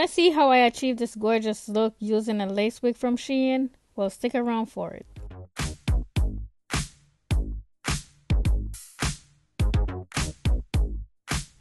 Want to see how I achieve this gorgeous look using a lace wig from SHEIN? Well, stick around for it.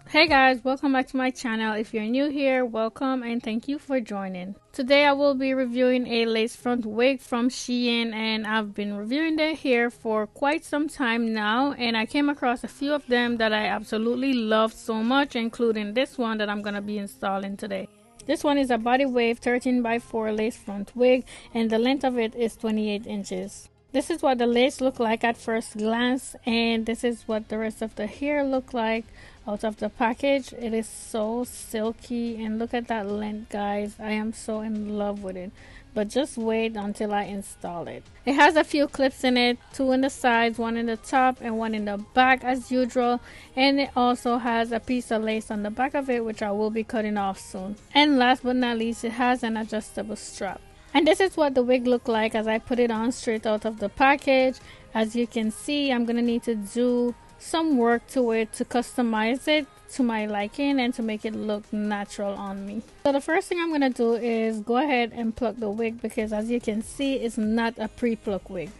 Hey guys, welcome back to my channel. If you're new here, welcome and thank you for joining. Today I will be reviewing a lace front wig from SHEIN, and I've been reviewing their hair for quite some time now, and I came across a few of them that I absolutely love so much, including this one that I'm going to be installing today. This one is a body wave 13x4 lace front wig, and the length of it is 28 inches. This is what the lace looked like at first glance, and this is what the rest of the hair looked like out of the package. It is so silky, and look at that length, guys. I am so in love with it, but just wait until I install it. It has a few clips in it, 2 in the sides, 1 in the top and 1 in the back as usual, and it also has a piece of lace on the back of it, which I will be cutting off soon. And last but not least, it has an adjustable strap. And this is what the wig looked like as I put it on straight out of the package. As you can see, I'm gonna need to do some work to it to customize it to my liking and to make it look natural on me. So the first thing I'm gonna do is go ahead and pluck the wig, because as you can see, it's not a pre-pluck wig.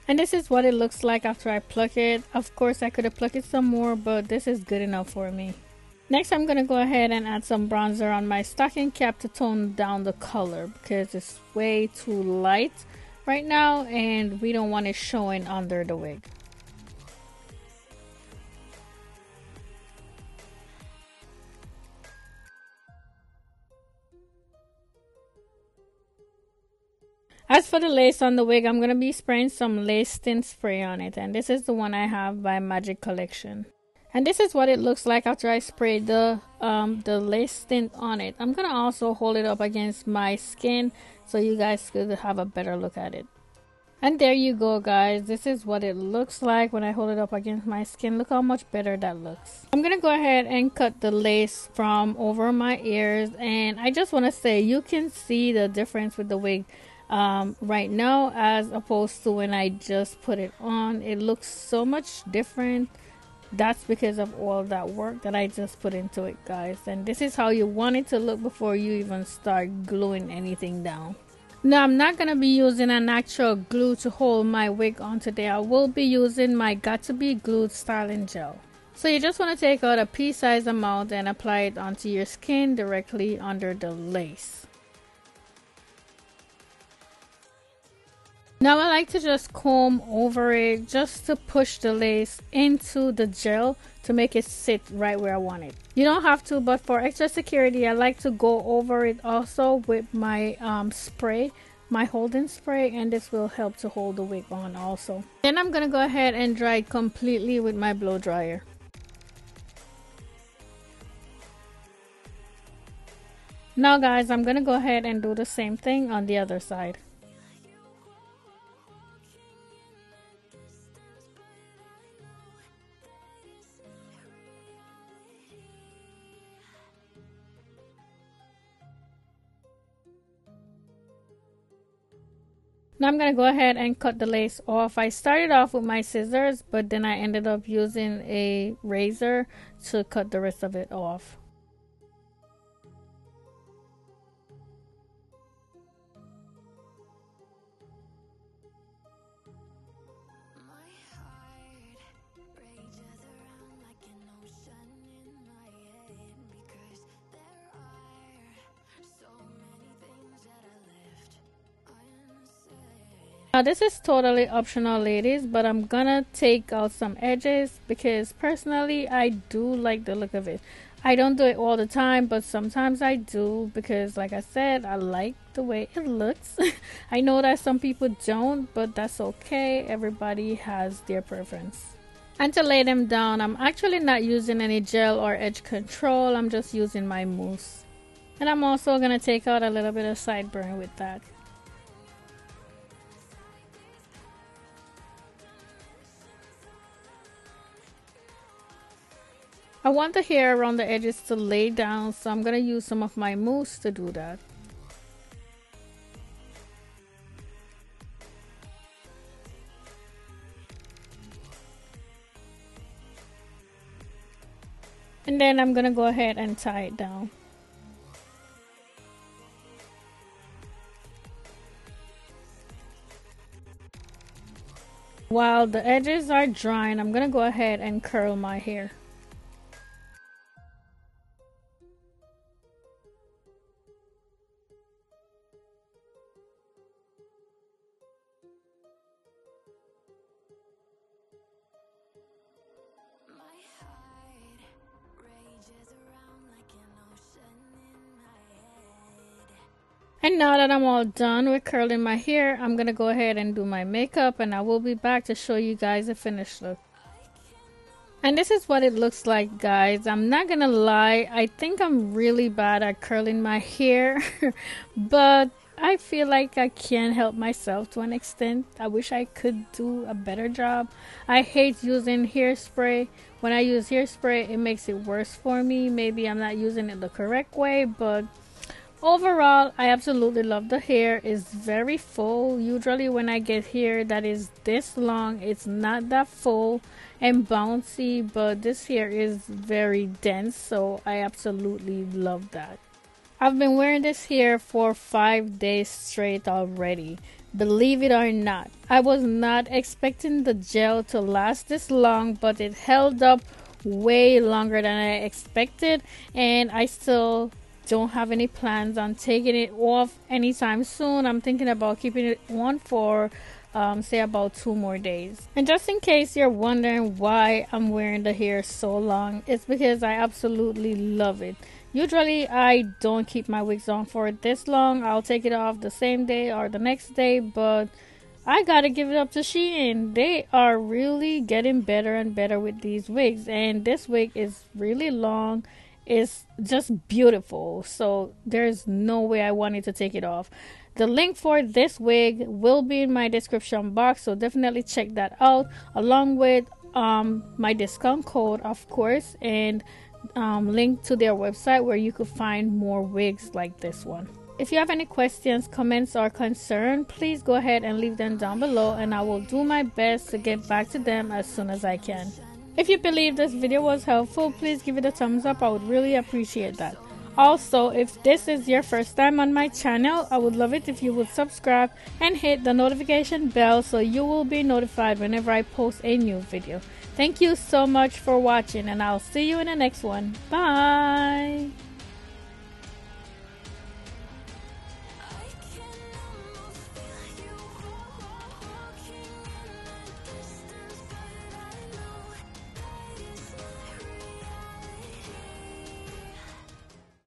And this is what it looks like after I pluck it. Of course, I could have plucked it some more, but this is good enough for me. Next, I'm going to go ahead and add some bronzer on my stocking cap to tone down the color, because it's way too light right now and we don't want it showing under the wig. As for the lace on the wig, I'm going to be spraying some lace tint spray on it, and this is the one I have by Magic Collection. And this is what it looks like after I sprayed the lace tint on it. I'm gonna also hold it up against my skin so you guys could have a better look at it. And there you go, guys. This is what it looks like when I hold it up against my skin. Look how much better that looks. I'm gonna go ahead and cut the lace from over my ears, and I just want to say you can see the difference with the wig right now as opposed to when I just put it on. It looks so much different. That's because of all that work that I just put into it, guys. And this is how you want it to look before you even start gluing anything down. Now, I'm not going to be using an actual glue to hold my wig on today. I will be using my Got To Be Glued styling gel. So you just want to take out a pea-sized amount and apply it onto your skin directly under the lace. Now I like to just comb over it just to push the lace into the gel to make it sit right where I want it. You don't have to, but for extra security, I like to go over it also with my spray, my holding spray, and this will help to hold the wig on also. Then I'm going to go ahead and dry it completely with my blow dryer. Now guys, I'm going to go ahead and do the same thing on the other side. Now I'm going to go ahead and cut the lace off. I started off with my scissors, but then I ended up using a razor to cut the rest of it off. Now this is totally optional, ladies, but I'm gonna take out some edges because personally I do like the look of it. I don't do it all the time, but sometimes I do because, like I said, I like the way it looks. I know that some people don't, but that's okay. Everybody has their preference. And to lay them down, I'm actually not using any gel or edge control. I'm just using my mousse. And I'm also gonna take out a little bit of sideburn with that. I want the hair around the edges to lay down, so I'm going to use some of my mousse to do that. And then I'm going to go ahead and tie it down. While the edges are drying, I'm gonna go ahead and curl my hair. And now that I'm all done with curling my hair, I'm gonna go ahead and do my makeup, and I will be back to show you guys the finished look. And this is what it looks like, guys. I'm not gonna lie, I think I'm really bad at curling my hair, but I feel like I can't help myself to an extent. I wish I could do a better job. I hate using hairspray. When I use hairspray, it makes it worse for me. Maybe I'm not using it the correct way, but overall, I absolutely love the hair. It's very full. Usually when I get hair that is this long, it's not that full and bouncy, but this hair is very dense, so I absolutely love that. I've been wearing this hair for 5 days straight already. Believe it or not. I was not expecting the gel to last this long, but it held up way longer than I expected, and I still don't have any plans on taking it off anytime soon. I'm thinking about keeping it on for say about 2 more days. And just in case you're wondering why I'm wearing the hair so long, it's because I absolutely love it. Usually I don't keep my wigs on for this long. I'll take it off the same day or the next day, but I gotta give it up to SHEIN. They are really getting better and better with these wigs, and this wig is really long. It's just beautiful, so there's no way I wanted to take it off. The link for this wig will be in my description box, so definitely check that out, along with my discount code, of course, and link to their website where you could find more wigs like this one. If you have any questions, comments, or concern, please go ahead and leave them down below, and I will do my best to get back to them as soon as I can. If you believe this video was helpful, please give it a thumbs up. I would really appreciate that. Also, if this is your first time on my channel, I would love it if you would subscribe and hit the notification bell so you will be notified whenever I post a new video. Thank you so much for watching, and I'll see you in the next one. Bye!